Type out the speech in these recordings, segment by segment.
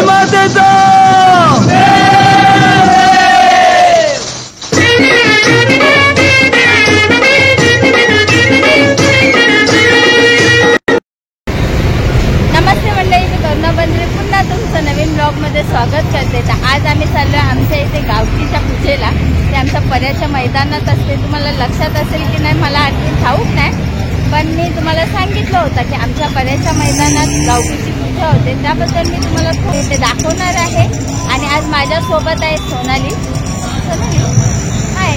मातेचा नमस्ते मंडळी, मी करुणा बंद्रे पुन्हा तुमचं नवीन ब्लॉगमध्ये स्वागत करते। तर आज आम्ही चाललो आमच्या इथे गावकीच्या पूजेला। ते आमच्या पर्याच्या मैदानात असते। तुम्हाला लक्षात असेल की नाही मला आणखी ठाऊक नाही, पण मी तुम्हाला सांगितलं होतं की आमच्या पर्याच्या मैदानात गावकीची पूजा होते, त्याबद्दल मी तुम्हाला थोडे दाखवणार आहे। आणि आज माझ्यासोबत आहे सोनाली। हाय,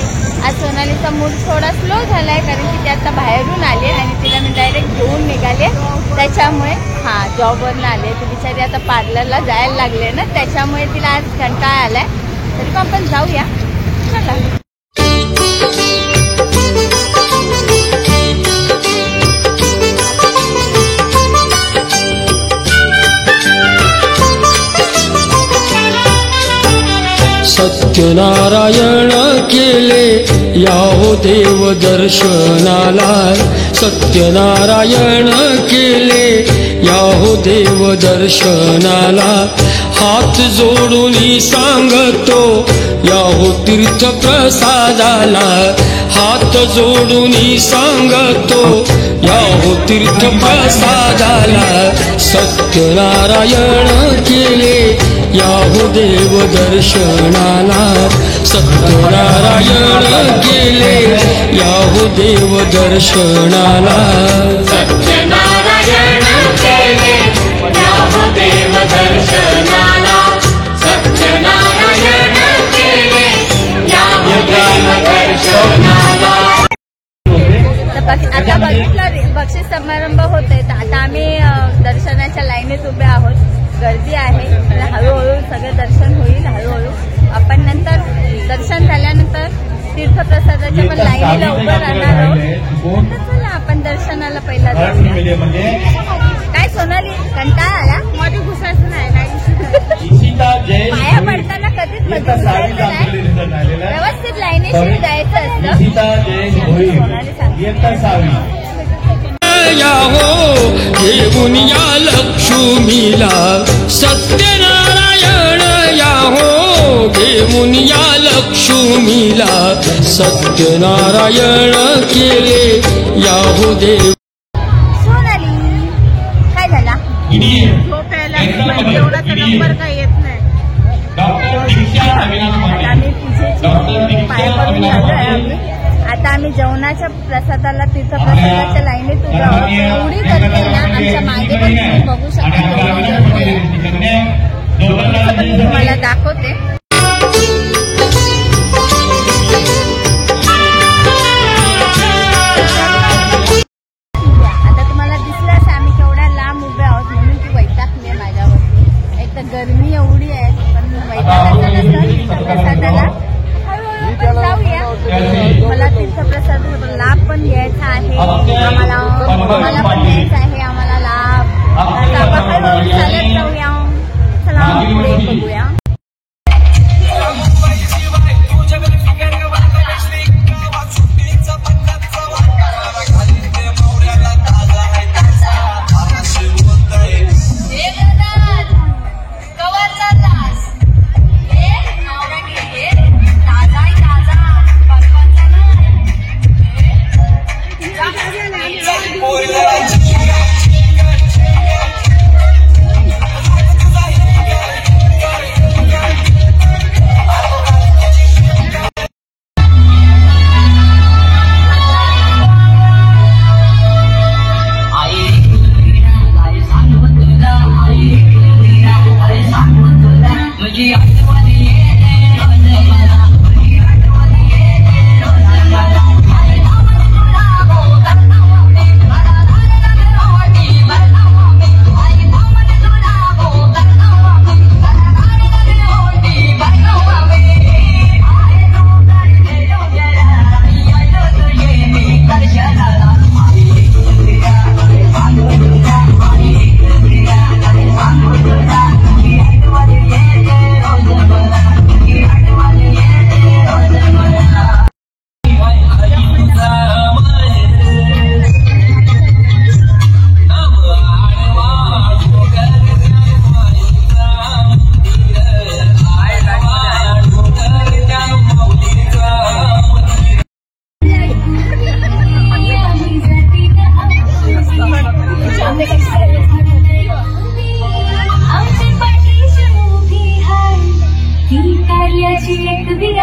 आज सोनालीचा मूड थोडा स्लो झाला आहे, कारण की ती आता बाहेरून आली आणि तिला मी डायरेक्ट घेऊन निघाले। त्याच्यामुळे जॉबवरून आले, ती बिचारी आता पार्लरला जायला लागले ना, त्याच्यामुळे तिला आज कंटाळा आलाय। तरी पण आपण जाऊया, चला। सत्यनारायण केले याहो देव दर्शनाला, सत्यनारायण केले याहो देव दर्शनाला। हात जोडून सांगतो याहो तीर्थ प्रसादाला, हात जोडून सांगतो याहो तीर्थ प्रसादाला। सत्यनारायण केले याहो देव दर्शनाला, सत्यनारायण केले याहो देव दर्शनाला। सत्यनारायण केले याहो देव दर्शनाला, सत्यनारायण केले याहो देव दर्शनाला। आता बघितलं बक्षीस समारंभ होते, तर आता आम्ही दर्शनाच्या लाईनीत उभे आहोत। गर्दी आहे, हळूहळू सगळे दर्शन होईल। हळूहळू आपण नंतर दर्शन झाल्यानंतर तीर्थप्रसादाच्या पण लाईनीला उभं राहणार आहोत। तर चला आपण दर्शनाला पहिला जाऊया। काय सोनाली, कंटाळा आला? मध्ये घुसायचं नाही, पाया पडताना कधीच मध्ये घुसायचं नाही, व्यवस्थित लाईनीशी जायचं असतं। सोनाली सांगते याहो घेऊन या लक्ष्मीला, सत्यनारायण याहो घेऊन या लक्ष्मीला। सत्यनारायण केले याहो देव। सोनाली काय झाला? झोपायला एवढाचा नंबर काय येत नाही। आता आम्ही पूजेची पाया पडून झालोय आम्ही। आता आम्ही जेवणाच्या प्रसादाला तीर्थप्रसादाच्या लाईनीत उभे आहोत। एवढी गर्दी ना, आमच्या मागे पण तुम्ही बघू शकता। तुम्हाला दाखवते। आता तुम्हाला दिसलं असं आम्ही केवढ्या लांब उभे आहोत, म्हणून ती वैतागली माझ्यावरती। एक तर गरमी एवढी आहे, पण वैतागाचं नसतं। तीर्थप्रसादाला हळूहळू पण जाऊया। मला तीर्थप्रसादाचा लाभ पण घ्यायचा आहे, आम्हाला पण घ्यायचा आहे आम्हाला लाभ। आता आपण हळूहळू चालत जाऊया। चला पुढे बघूया।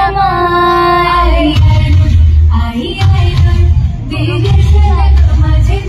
आई आई माझे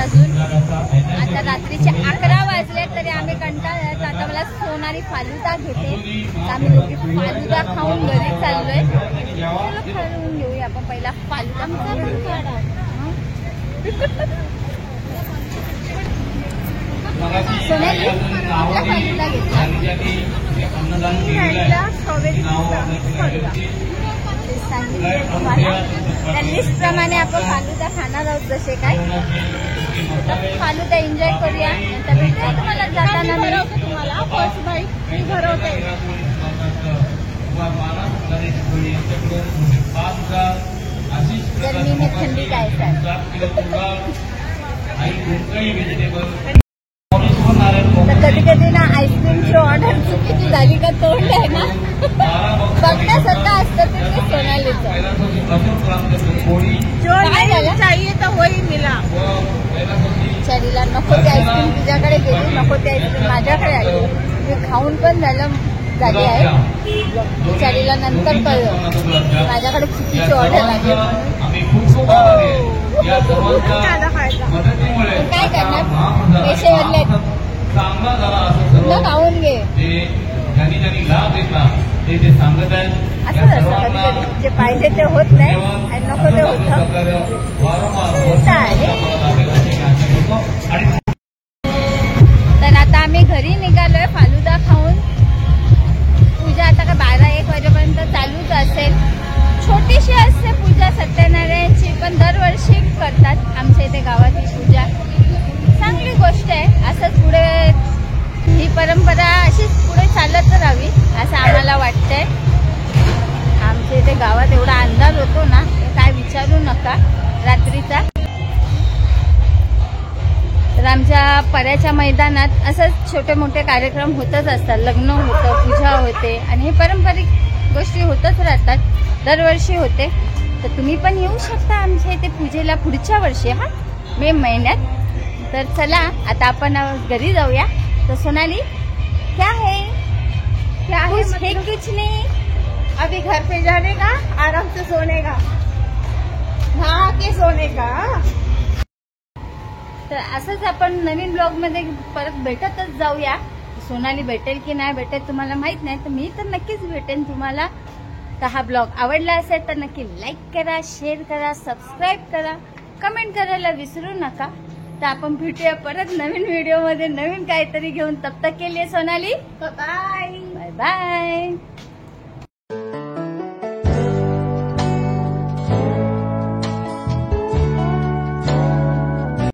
अजून आता रात्रीचे 11 वाजले तरी आम्ही कंटाळलो. आता मला सोनारी सोनाली फालुदा घेते. तर आम्ही दोघी फालुदा खाऊन घरी चाललोय. चलो खाऊन घेऊया आपण पहिला फालुदा. सोनाली कुठला फालुदा घेतला? स्ट्रॉबेरी फालुदा सांगितलं तुम्हाला. त्या लिस्ट प्रमाणे आपण फालुदा खाणार आहोत जसे काय. फालुदा एन्जॉय करूया. नंतर भेटूया तुम्हाला जाताना. तुम्हाला फर्स्ट बाईट मी भरवते. गर्मी में थंडी का तर कधी कधी ना आईस्क्रीमची ऑर्डर चुकीची झाली का तोंड आहे ना बघण्यासारखं असतं ते सोनालीचं. चाहिए तर वही मिला. बिचारीला नको ते आईस्क्रीम तुझ्याकडे गेली, नको ते आईस्क्रीम माझ्याकडे आली. मी खाऊन पण झाली आहे. बिचारीला नंतर कळलं माझ्याकडे चुकीची ऑर्डर आली. काय करणार, पैसे भरले खाऊन घे. असंच असतं कधी कधी. जे पाहिजे ते होत नाही आणि नको ते होतं. तर आता आम्ही घरी निघालोय फालुदा खाऊन. पूजा आता का 12-1 वाजेपर्यंत चालूच असेल. छोटीशी असते पूजा सत्यनारायणची, पण दरवर्षी करतात आमच्या इथे गावात ही पूजा. चांगली गोष्ट आहे. असंच पुढे ही परंपरा अशीच पुढे चालत राहावी असं आम्हाला वाटतंय. आमच्या इथे गावात एवढा अंधार होतो ना, काय विचारू नका रात्रीचा. तर आमच्या पर्याच्या मैदानात असंच छोटे मोठे कार्यक्रम होतच असतात. लग्न होतं, पूजा होते आणि हे पारंपरिक गोष्टी होतच राहतात. दरवर्षी होते. तर तुम्ही पण येऊ शकता आमच्या इथे पूजेला पुढच्या वर्षी मे महिन्यात. तर चला आता आपण घरी जाऊया. तो सोनाली क्या है कुछ नहीं, अभी घर पे जाने का, आराम से सोने का, नहा के सोने का. तर असंच आपण नवीन ब्लॉग मध्ये परत भेटतच जाऊया. सोनाली भेटेल की नाही भेटेल तुम्हाला माहित नाही, तर मी तर नक्कीच भेटेन तुम्हाला. तर हा ब्लॉग आवडला असेल तर नक्की लाईक करा, शेअर करा, सबस्क्राईब करा, कमेंट करायला विसरू नका. तर आपण भेटूया परत नवीन व्हिडिओ मध्ये नवीन काहीतरी घेऊन. तब तक के लिए सोनाली बाय बाय.